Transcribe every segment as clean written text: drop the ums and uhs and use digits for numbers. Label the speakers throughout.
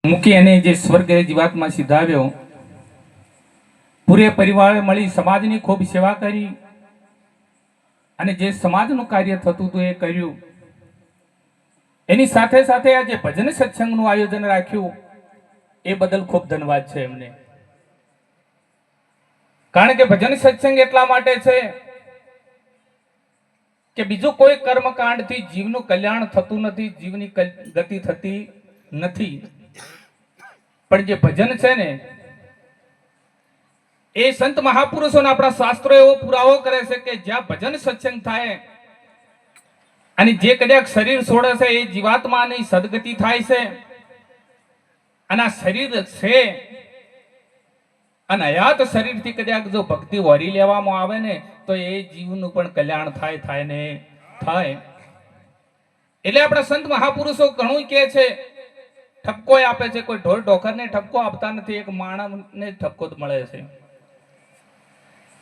Speaker 1: મૂકી અને જે સ્વર્ગ જીવાતમાં સીધાવ્યો, પૂરે પરિવારે મળી સમાજની ખૂબ સેવા કરી અને જે સમાજનું કાર્ય થતું હતું એ કર્યું. એની સાથે સાથે આ જે ભજન સત્સંગનું આયોજન રાખ્યું એ બદલ ખૂબ ધન્યવાદ છે એમને. કારણ કે ભજન સત્સંગ એટલા માટે છે કે બીજું કોઈ કર્મકાંડથી જીવનું કલ્યાણ થતું નથી, જીવની ગતિ થતી નથી. પણ જે ભજન છે ને એ સંત મહાપુરુષોના આપણા શાસ્ત્રો એવો પુરાવો કરે છે કે જ્યાં ભજન સત્સંગ થાય અને જે કદાચ શરીર છોડે છે એ જીવાત્માની સદગતિ થાય છે. અને આ શરીર છે અને હયાત શરીરથી કદાચ જો ભક્તિ વરી લેવામાં આવે ને તો એ જીવનું પણ કલ્યાણ થાય ને થાય. એટલે આપણા સંત મહાપુરુષો ઘણું કહે છે, ઠપકો આપે છે. કોઈ ઢોર ઢોકરને ઠપકો આપતા નથી, એક માણસને ઠપકો જ મળે છે.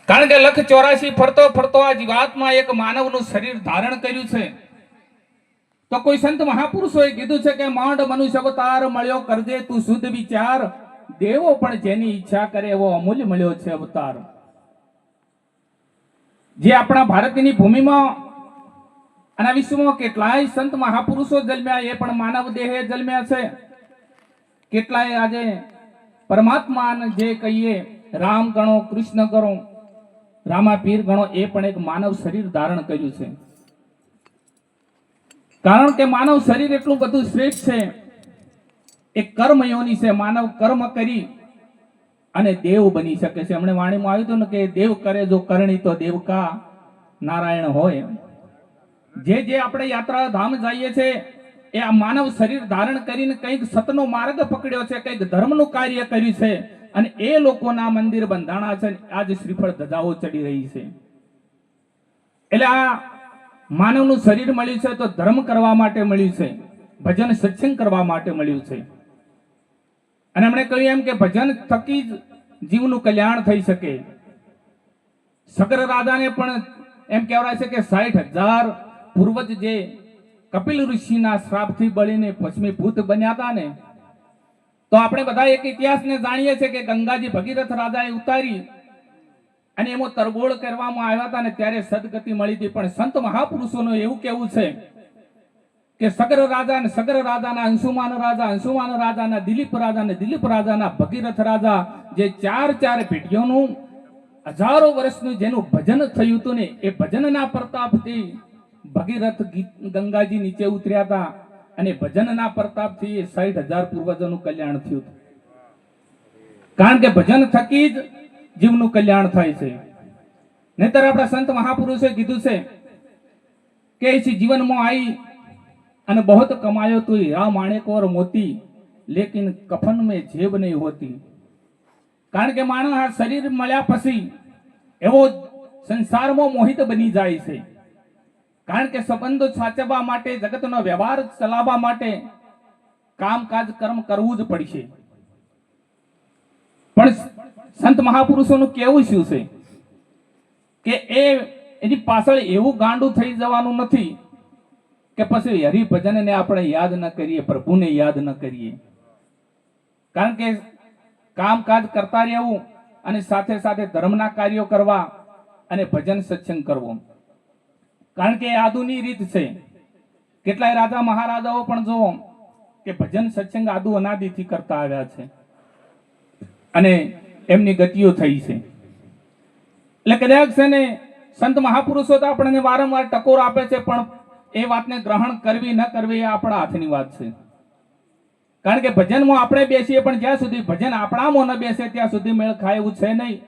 Speaker 1: કારણ કે 184 ફરતો ફરતો આ જીવાત્મા એક માનવનું શરીર ધારણ કર્યું છે. તો કોઈ સંત મહાપુરુષોએ કીધું છે કે માંડ મનુષ્ય અવતાર મળ્યો, કરજે તું શુદ્ધ વિચાર, દેવો પણ જેની ઈચ્છા કરે એવો અમૂલ્ય મળ્યો છે અવતાર. જે આપણા ભારતની ભૂમિમાં અને વિશ્વમાં કેટલાય સંત મહાપુરુષો જન્મ્યા, એ પણ માનવ દેહે જન્મ્યા છે. કેટલાય આજે પરમાત્મા જે કહીએ રામ ગણો, કૃષ્ણ ગણો, રામા પીર ગણો, એ પણ એક માનવ શરીર ધારણ કર્યું છે. કારણ કે માનવ શરીર એટલું બધું શ્રેષ્ઠ છે, એક કર્મ યોની છે. માનવ કર્મ કરી અને દેવ બની શકે છે. હમણાં વાણીમાં આવ્યું હતું ને કે દેવ કરે જો કરણી તો દેવ કા નારાયણ હોય. જે આપણે યાત્રા ધામ જઈએ છે એ આ માનવ શરીર ધારણ કરીને કંઈક સતનો માર્ગ પકડ્યો છે, કંઈક ધર્મનું કાર્ય કર્યું છે અને એ લોકોના મંદિર બંધાણા છે. આજ શ્રીફળ ધજાઓ ચડી રહી છે. એટલે આ માનવનું શરીર મળ્યું છે તો ધર્મ કરવા માટે મળ્યું છે, ભજન સત્સંગ કરવા માટે મળ્યું છે. અને એમણે કહ્યું એમ કે ભજન થકી જ જીવનું કલ્યાણ થઈ શકે. સગર રાજાને પણ એમ કહેવાય છે કે 60,000 પૂર્વજ જે કપિલ ઋષિના શ્રાપથી બળીને ભસ્મીભૂત બન્યા હતા ને, તો આપણે બધા એક ઇતિહાસને જાણીએ છીએ કે ગંગાજી ભગીરથ રાજાએ ઉતારી અને એમાં તરબોળ કરવામાં આવ્યા હતા ને ત્યારે સદગતિ મળી હતી. પણ સંત મહાપુરુષોનું એવું કહેવું છે કે સગર રાજાના અંશુમાન રાજા, અંશુમાન રાજાના દિલીપ રાજા અને દિલીપ રાજાના ભગીરથ રાજા, જે ચાર પેઢીઓનું હજારો વર્ષનું જેનું ભજન થયું હતું ને, એ ભજનના પ્રતાપથી ભગીરથ ગંગાજી નીચે ઉતર્યા હતા અને ભજનના પ્રતાપથી 60,000 પૂર્વજોનું કલ્યાણ થયું હતું. કારણ કે ભજન થકી જ જીવનું કલ્યાણ થાય છે. નહીતર આપણા સંત મહાપુરુષે કીધું છે કે इस જીવનમાં आई અને बहुत કમાયો તું હીરા માણેક ઓર મોતી, લેકિન કફન में જેબ નહીં હોતી. કારણ કે માણસ આ શરીર મળ્યા પછી એવો સંસારમાં મોહિત બની જાય છે. કારણ કે સંબંધો સાચવવા માટે, જગતનો વ્યવહાર ચલાવવા માટે કામકાજ કર્મ કરવું જ પડશે. પણ સંત મહાપુરુષોનું કેવું શું છે કે એની પાછળ એવું ગાંડું થઈ જવાનું નથી કે પછી હરિભજનને આપણે યાદ ન કરીએ, પ્રભુને યાદ ન કરીએ. કારણ કે કામકાજ કરતા રહેવું અને સાથે સાથે ધર્મના કાર્યો કરવા અને ભજન સત્સંગ કરવો. કારણ કે આદુની રીત છે. કેટલાય રાજા મહારાજાઓ પણ જોવો કે ભજન સત્સંગ આદુ અનાદિથી કરતા આવ્યા છે અને એમની ગતિઓ થઈ છે. એટલે કદાચ છે ને સંત મહાપુરુષો તો આપણને વારંવાર ટકોર આપે છે, પણ એ વાતને ગ્રહણ કરવી ન કરવી એ આપણા હાથની વાત છે. કારણ કે ભજનમાં આપણે બેસીએ પણ જ્યાં સુધી ભજન આપણામાં ન બેસે ત્યાં સુધી મેળ ખાય એવું છે નહીં.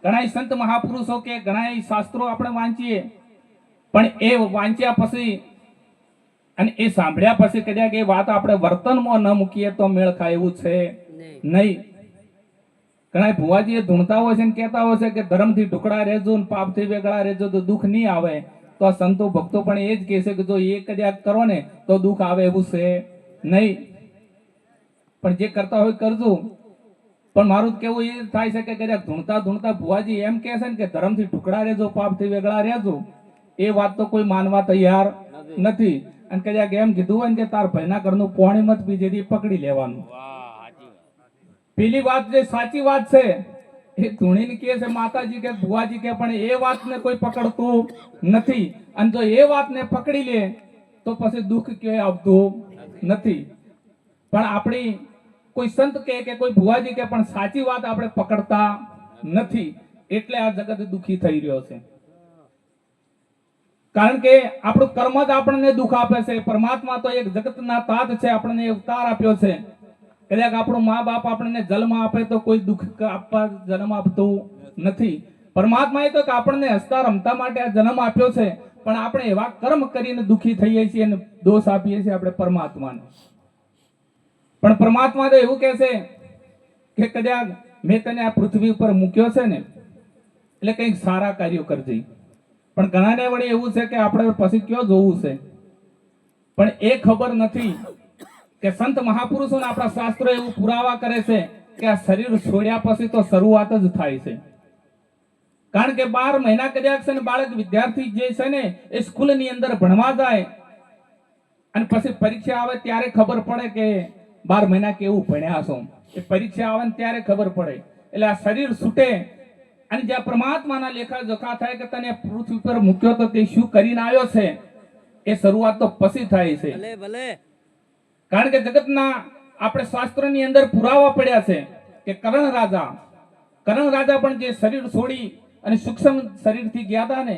Speaker 1: ઘણા સંત મહાપુરુષો કે ઘણા શાસ્ત્રો આપણે વાંચીએ, પણ એ વાંચ્યા પછી અને એ સાંભળ્યા પછી કદાચ એ વાત આપણે વર્તનમાં ન મૂકીએ તો મેળ ખાય એવું છે નહીં. ઘણા ભુવાજી ધૂણતા હોય છે ને કહેતા હોય છે કે ધર્મથી ઢુકડા રહેજો ને પાપથી વેગળા રહેજો તો દુઃખ નહીં આવે. તો આ સંતો ભક્તો પણ એ જ કહે છે કે જો એ કદાચ કરો ને તો દુઃખ આવે એવું છે નહીં. પણ જે કરતા હોય કરજો. પણ મારું કેવું એ થાય છે કે કદાચ ધૂણતા ભુવાજી એમ કહે છે ને કે ધર્મથી ઢુકડા રહેજો, પાપથી વેગળા રહેજો, એ વાત તો કોઈ માનવા તૈયાર નથી. અને કદાચ એમ કીધું હોય ને કે તાર ભાઈના ઘરનું પોણી મત બીજેથી પકડી લેવાનું, પેલી વાત જે સાચી વાત છે એ ધૂણીને કહે છે માતાજી કે ભુવાજી કે, પણ એ વાતને કોઈ પકડતું નથી. અને જો એ વાતને પકડી લે તો પછી દુઃખ ક્યાંય આવતું નથી. પણ આપણી કોઈ સંત કહે કે કોઈ ભુવાજી કે, પણ સાચી વાત આપણે પકડતા નથી, એટલે આ જગત દુઃખી થઈ રહ્યો છે. કારણ કે આપણું કર્મ જ આપણને દુઃખ આપે છે. પરમાત્મા તો એક જગતના તાત છે, આપણને અવતાર આપ્યો છે. કદાચ આપણું મા બાપ આપણને જન્મ આપે તો કોઈ દુઃખ આપવા જન્મ આપતું નથી. પરમાત્માએ તો આપણને હસતા રમતા માટે આ જન્મ આપ્યો છે, પણ આપણે એવા કર્મ કરીને દુઃખી થઈએ છીએ અને દોષ આપીએ છીએ આપણે પરમાત્માને. પણ પરમાત્મા તો એવું કહે છે કે કદાચ મેં તને આ પૃથ્વી ઉપર મૂક્યો છે ને એટલે કંઈક સારા કાર્યો કરજે. પણ ઘણાને વળી એવું છે કે આપણે પછી કયો જોવું છે, પણ એ ખબર નથી કે સંત મહાપુરુષો આપણા શાસ્ત્રો એવું પુરાવા કરે છે કે આ શરીર છોડ્યા પછી તો શરૂઆત જ થાય છે. કારણ કે 12 મહિના કદાચ છે ને બાળક વિદ્યાર્થી જે છે ને એ સ્કૂલની અંદર ભણવા જાય અને પછી પરીક્ષા આવે ત્યારે ખબર પડે કે 12 મહિના કેવું ભણ્યા છો. એ પરીક્ષા આવે ને ત્યારે ખબર પડે. એટલે આ શરીર છૂટે અને જ્યાં પરમાત્માના લેખા જોખા થાય કે તને પૃથ્વી પર મૂક્યો તો તે શું કરીને આવ્યો છે, એ શરૂઆત તો પછી થાય છે. કારણ કે જગતના આપણે શાસ્ત્રોની અંદર પુરાવા પડ્યા છે કે કરણ રાજા પણ જે શરીર છોડી અને સૂક્ષ્મ શરીરથી ગયા હતા ને,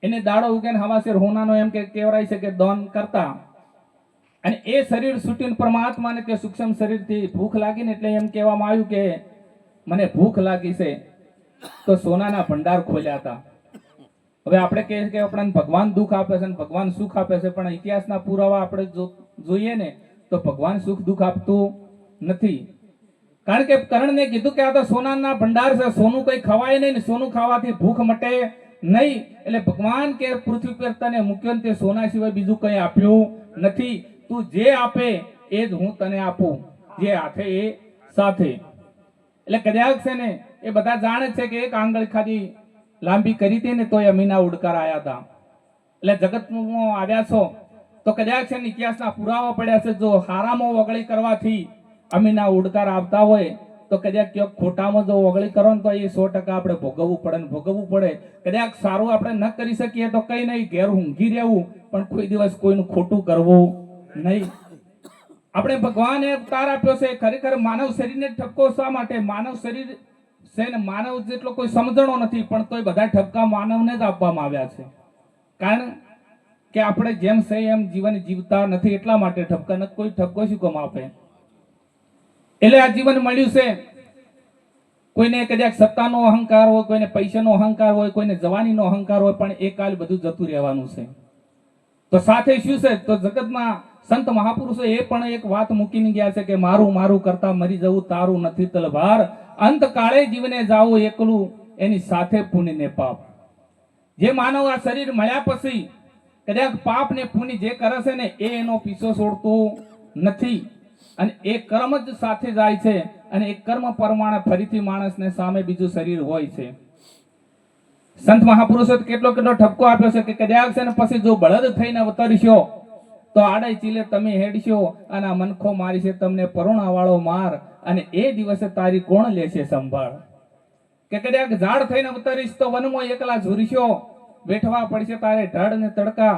Speaker 1: એને દાડો ઉગે ને હવાસેર હોનાનો એમ કે કહેવાય છે કે દાન કરતા. અને એ શરીર છૂટીને પરમાત્માને તે સૂક્ષ્મ શરીરથી ભૂખ લાગીને એટલે એમ કહેવામાં આવ્યું કે મને ભૂખ લાગી છે, તો સોનાના ભંડાર ખોલ્યા હતા. હવે આપણે કહીએ કે આપણને ભગવાન દુઃખ આપે છે અને ભગવાન સુખ આપે છે, પણ ઇતિહાસના પુરાવા આપણે જોઈએ ને તો ભગવાન સુખ દુઃખ આપતું નથી. કારણ કે કરણને કીધું કે આ તો સોનાના ભંડાર છે, સોનું કઈ ખવાય નહીં, સોનું ખાવાથી ભૂખ મટે નહીં. એટલે ભગવાન કે પૃથ્વી પર તને મૂક્યો ને તે સોના સિવાય બીજું કઈ આપ્યું નથી. તું જે આપે એ જ હું તને આપું, જે હાથે એ સાથે. એટલે કદાચ છે ને એ બધા જાણે છે કે એક આંગળી ખાલી લાંબી કરી હતી ને તો અમીના ઉડકાર આયા હતા. એટલે જગતમાં આવ્યા છો તો કદાચ છે ને ઇતિહાસના પુરાવા પડ્યા છે. જો હારામાં વગળી કરવાથી અમીના ઉડકાર આવતા હોય તો કદાચ ક્યાંક ખોટામાં જો વગળી કરો ને તો એ 100% આપણે ભોગવવું પડે. કદાચ સારું આપણે ન કરી શકીએ તો કઈ નહીં, ઘેર ઊંઘી રહેવું, પણ કોઈ દિવસ કોઈનું ખોટું કરવું નહીં. આપણે ભગવાને અવતાર આપ્યો છે. ખરેખર માનવ શરીરને ઠપકો શા માટે? માનવ શરીર છે ને માનવ જેટલો કોઈ સમજણો નથી, પણ તોય બધા ઠપકા માનવને જ આપવામાં આવ્યા છે. કારણ કે આપણે જેમ છે એમ જીવન જીવતા નથી, એટલા માટે ઠપકા નથી. કોઈ ઠપકો શું કામ આપે? એટલે આ જીવન મળ્યું છે. કોઈને કદાચ સત્તાનો અહંકાર હોય, કોઈને પૈસાનો અહંકાર હોય, કોઈને જવાનીનો અહંકાર હોય, પણ એ કાલ બધું જતું રહેવાનું છે. તો સાથે શું છે? તો જગતમાં સંત મહાપુરુષો એ પણ એક વાત મૂકીને ગયા છે કે મારું કરતા મરી જવું તારું નથી તલવાર, અંત કાળે જીવને જાવું એકલું, એની સાથે પુણ્ય ને પાપ. જે માનવ આ શરીર મળ્યા પછી કદાચ પાપ ને પુણ્ય જે કરે છે ને એ એનો પીછો છોડતું નથી, અને એ કર્મ જ સાથે જાય છે. અને એ કર્મ પ્રમાણે ફરીથી માણસને સામે બીજું શરીર હોય છે. સંત મહાપુરુષો કેટલો ઠપકો આપ્યો છે કે કદાચ છે ને પછી જો બળદ થઈને અવતરશો તો આડે ચીલે તમે હેડશો અને આ મનખો મારી છે તમને પરોણા વાળો માર, અને એ દિવસે તારી કોણ લેશે સંભાળ. કે કદાચ ઝાડ થઈને અવતરીશ તો વનમાં એકલા ઝૂરશો, બેઠવા પડશે તારે ઢળ ને તડકા,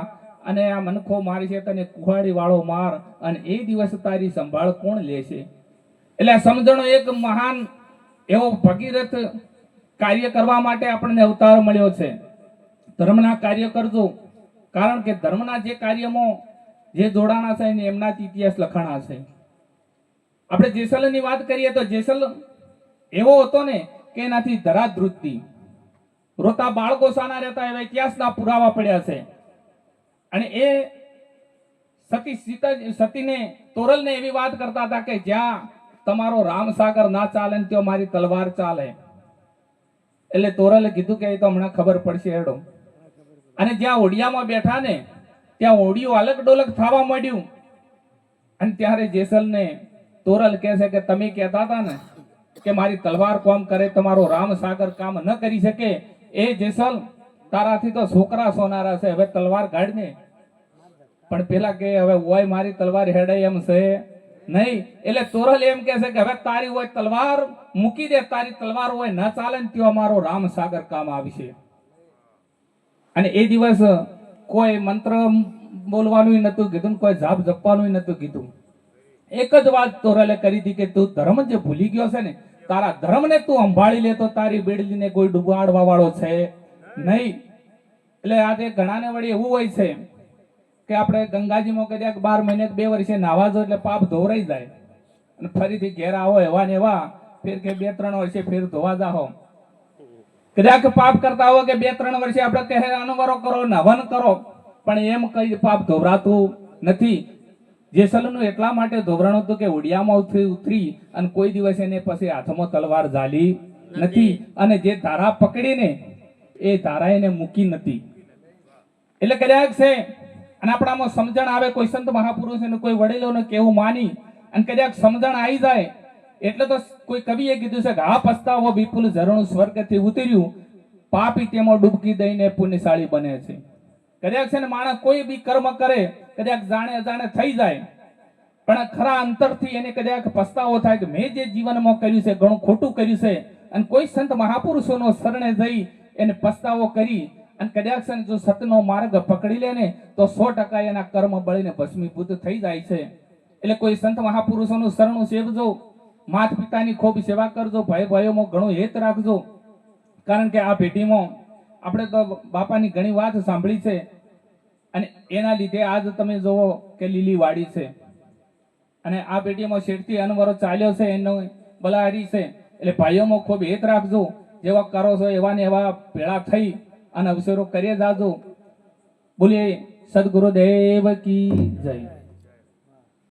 Speaker 1: અને આ મનખો મારી છે તને કુહાડી વાળો માર, અને એ દિવસે તારી સંભાળ કોણ લેશે. એટલે આ સમજણો એક મહાન એવો ભગીરથ કાર્ય કરવા માટે આપણને અવતાર મળ્યો છે. ધર્મના કાર્ય કરજો, કારણ કે ધર્મના જે કાર્યમાં જે જોડાણા છે ને એમના જ ઇતિહાસ લખાણા છે. આપણે જેસલની વાત કરીએ તો જેસલ એવો હતો ને કે એનાથી ધરા ધ્રુજતી, રોતા બાળકો સાના રહેતા એવા ઇતિહાસના પુરાવા પડ્યા છે. અને એ સતીને તોરલને એવી વાત કરતા હતા કે જ્યાં તમારો રામસાગર ના ચાલે ને ત્યાં મારી તલવાર ચાલે. એટલે તોરલે કીધું કે એ તો હમણાં ખબર પડશે હેડો. અને જ્યાં ઓડિયામાં બેઠા ને ત્યાં ઓડિયું અલગ ડોલક થવા માંડ્યું. અને ત્યારે જેસલને તોરલ કહે છે કે તમે કહેતા હતા ને કે મારી તલવાર કામ કરે, તમારો રામસાગર કામ ન કરી શકે, એ જેસલ તારાથી તો છોકરા સોનારા છે, હવે તલવાર કાઢ ને. પણ પેલા કે હવે ઓય મારી તલવાર હેડે એમ છે નહીં. એટલે તોરલ એમ કહે છે કે હવે તારી હોય તલવાર મૂકી દે, તારી તલવાર હોય ન ચાલે ને ત્યાં અમારો રામસાગર કામ આવશે. અને એ દિવસ કોઈ મંત્ર બોલવાનું નતું કીધું, કોઈ જાપ જપવાનું નતું કીધું. એક જ વાત તોરલે કરી હતી કે તું ધર્મ જે ભૂલી ગયો છે ને, તારા ધર્મને તું સંભાળી લે તો તારી બેડલીને કોઈ ડૂબાડવા વાળો છે નહીં. એટલે આજે ઘણાને વળી એવું હોય છે કે આપણે ગંગાજીમાં કદાચ 12 મહિને 2 વર્ષે નાવા જો એટલે પાપ ધોવરાઈ જાય અને ફરીથી ઘેર આવો એવા ને એવા, ફેર કે 2-3 વર્ષે ફેર ધોવા જાઓ. કદાચ પાપ કરતા હો કે 2-3 વર્ષે આપણે કહે અનુવારો કરો ને હવન કરો, પણ એમ કઈ પાપ ધોવરાતું નથી. જેસલનું એટલા માટે ધોવરાણું હતું કે ઉડિયામાં ઉતરી અને કોઈ દિવસ એને પછી હાથમાં તલવાર ઝાલી નથી, અને જે ધારા પકડીને એ ધારા એને મૂકી નથી. એટલે કદાચ છે અને આપણામાં સમજણ આવે, કોઈ સંત મહાપુરુષ કોઈ વડીલોને કેવું માની અને કદાચ સમજણ આવી જાય એટલે તો કોઈ કવિએ કીધું છે કે આ પસ્તાવો વિપુલ ઝરણું સ્વર્ગથી ઉતર્યું, પાપી તેમાં ડૂબકી દઈને પુણ્યશાળી બને છે. કદાચ છે ને માણસ કોઈ બી કર્મ કરે કદાચ જાણે અજાણે થઈ જાય, પણ ખરા અંતરથી એને કદાચ પસ્તાવો થાય કે મેં જે જીવનમાં કર્યું છે ઘણું ખોટું કર્યું છે, અને કોઈ સંત મહાપુરુષોનો શરણે જઈ એને પસ્તાવો કરી અને કદાચ છે ને જો સતનો માર્ગ પકડી લે ને તો 100% એના કર્મ બળીને ભસ્મીભૂત થઈ જાય છે. એટલે કોઈ સંત મહાપુરુષોનું શરણું સેવજો, માતા પિતાની ખૂબ સેવા કરજો, ભાઈ ભાઈઓમાં ઘણું હેત રાખજો. કારણ કે આ પેઢીમાં આપણે તો બાપાની ઘણી વાત સાંભળી છે અને એના લીધે આજ તમે જોવો કે લીલી વાડી છે અને આ પેઢીમાં શેઠથી અનવરો ચાલ્યો છે, એનો બલાહારી છે. એટલે ભાઈઓમાં ખૂબ હેત રાખજો, જેવા કરો છો એવા ને એવા ભેળા થઈ અને અવસરો કરીએ જાજો. બોલીએ સદગુરુદેવ કી જય.